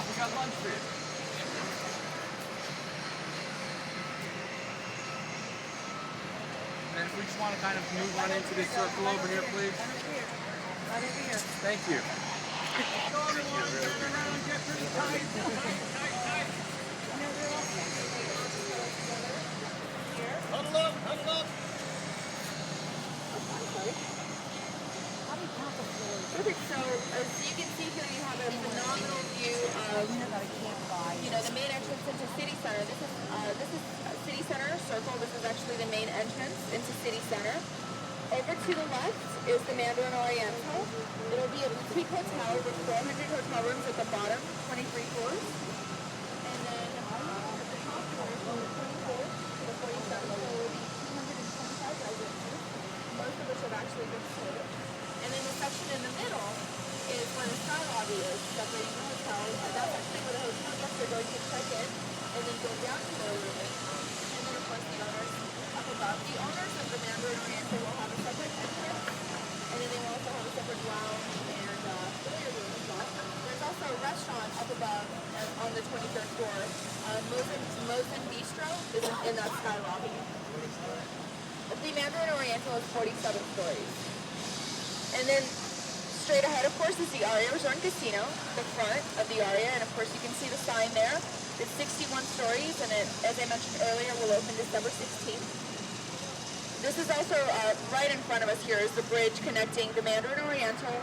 stop. We got lunch for you. And if we just want to kind of move on into this circle over here, please. Right over here. Thank you. Huddle up, huddle up. Perfect. So as you can see here, you have a phenomenal view of, the main entrance into CityCenter. This is CityCenter Circle. This is actually the main entrance into CityCenter. Over to the left is the Mandarin Oriental. It'll be a boutique hotel with 400 hotel rooms at the bottom, 23 floors. And then at the top floor, from the 24th to the 47th, there will be 225 residences, most of which have actually been sold. And then the section in the middle is where the sky lobby is, separating the hotel. That's actually where the hotel guests are going to check in and then go down to their room. And then, of course, the owners up above. The owners of the Mandarin Oriental will have a separate entrance, and then they will also have a separate lounge and billiard room as well. There's also a restaurant up above on the 23rd floor. Mosin Bistro is in that sky lobby. The Mandarin Oriental is 47 stories. And then straight ahead, of course, is the Aria Resort and Casino, the front of the Aria, and of course you can see the sign there. It's 61 stories, and it, as I mentioned earlier, will open December 16th. This is also right in front of us here is the bridge connecting the Mandarin Oriental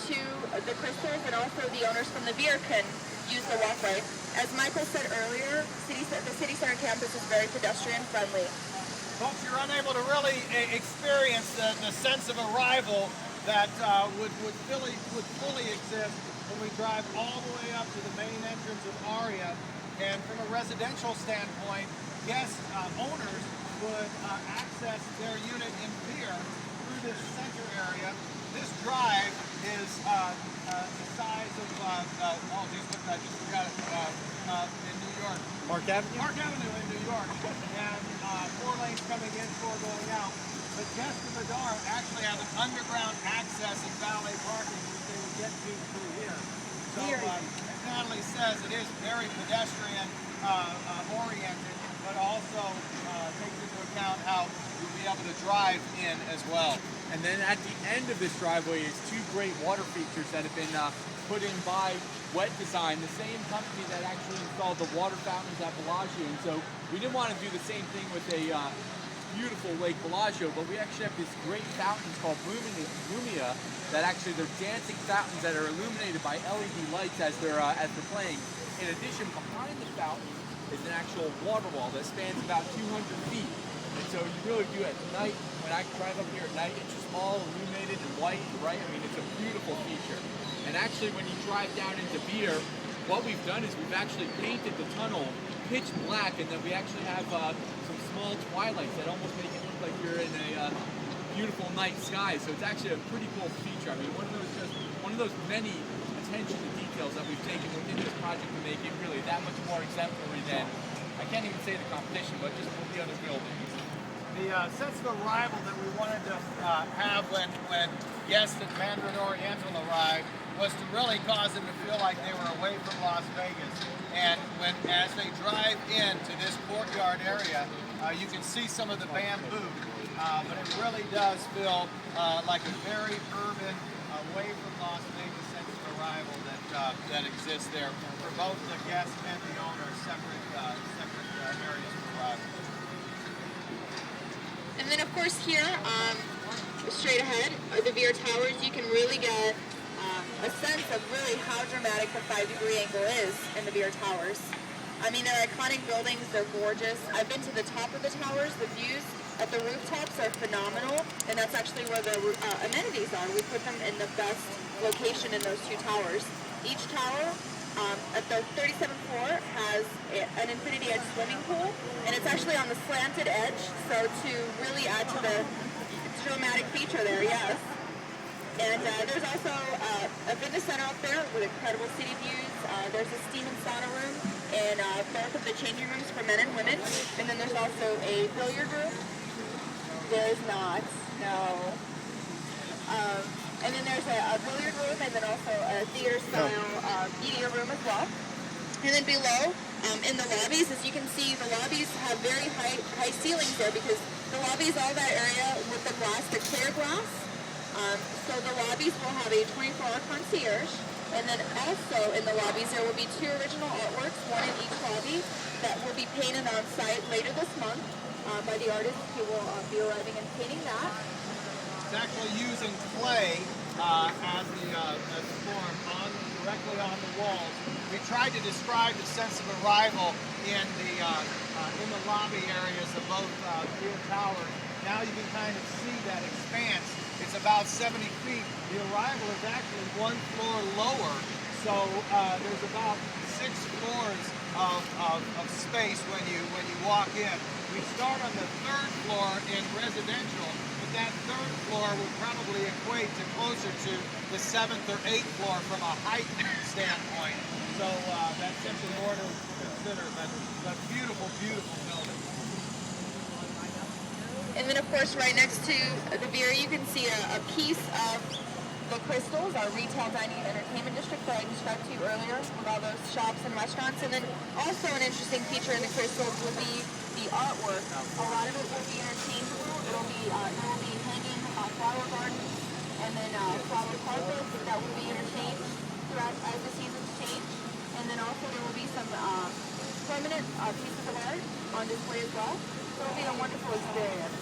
to the Crystals, and also the owners from the Veer can use the walkway. As Michael said earlier, the City Center campus is very pedestrian friendly. Folks, you're unable to really experience the sense of arrival that would fully exist when we drive all the way up to the main entrance of Aria. And from a residential standpoint, guest owners would access their unit in Veer through this center area. This drive is the size of, oh geez, look, I just forgot it, in New York. Park Avenue? Park Avenue in New York. And 4 lanes coming in, 4 going out. But guests of the Dar actually have an underground access and valet parking which they would get to through here. So, as Natalie says, it is very pedestrian oriented, but also takes into account how you'll be able to drive in as well. And then at the end of this driveway is 2 great water features that have been put in by Wet Design, the same company that actually installed the water fountains at Bellagio. And so we didn't want to do the same thing with a beautiful Lake Bellagio, but we actually have this great fountains called Lumia that actually they're dancing fountains that are illuminated by LED lights as they're playing. In addition, behind the fountain is an actual water wall that spans about 200 feet. And so you really do at night, when I drive up here at night, it's just all illuminated and white and bright. I mean, it's a beautiful feature. And actually, when you drive down into Veer, what we've done is we've actually painted the tunnel pitch black, and then we actually have some small twilights that almost make it look like you're in a beautiful night sky. So it's actually a pretty cool feature. I mean, one of those many attention to details that we've taken within this project to make it really that much more exemplary than, I can't even say the competition, but just with the other buildings. The sense of arrival that we wanted to have when guests at Mandarin Oriental arrived was to really cause them to feel like they were away from Las Vegas. And as they drive into this courtyard area, you can see some of the bamboo, but it really does feel like a very urban, away from Las Vegas sense of arrival that exists there for both the guests and the owners, separate areas of arrival. And then, of course, here, straight ahead, the Veer Towers, you can really get a sense of really how dramatic the 5-degree angle is in the Veer Towers. I mean, they're iconic buildings, they're gorgeous. I've been to the top of the towers. The views at the rooftops are phenomenal, and that's actually where the amenities are. We put them in the best location in those 2 towers. Each tower at the 37th floor has an infinity edge swimming pool, and it's actually on the slanted edge, so to really add to the dramatic feature there, yes. And there's also a fitness center up there with incredible city views. There's a steam and sauna room and both of the changing rooms for men and women. And then there's also a billiard room. There is not, no. And then there's a billiard room and then also a theater style media room as well. And then below, in the lobbies, as you can see, the lobbies have very high ceilings there because the lobby is all that area with the glass, the clear glass. So the lobbies will have a 24-hour concierge. And then also in the lobbies, there will be 2 original artworks, one in each lobby, that will be painted on site later this month by the artist who will be arriving and painting that. It's actually using clay as the form directly on the walls. We tried to describe the sense of arrival in the lobby areas of both rear towers. Now you can kind of see that expanse. It's about 70 feet. The arrival is actually 1 floor lower, so there's about 6 floors of space when you walk in. We start on the 3rd floor in residential, but that 3rd floor would probably equate to closer to the 7th or 8th floor from a height standpoint. So that's simply more to consider, but beautiful, beautiful building. And then of course right next to the Vera you can see a piece of the Crystals, our retail dining and entertainment district that I described to you earlier with all those shops and restaurants. And then also an interesting feature in the Crystals will be the artwork. A lot of it will be interchangeable. There will be hanging flower gardens and then flower carpets that will be interchanged throughout as the seasons change. And then also there will be some permanent pieces of art on display as well. So it'll be a wonderful experience.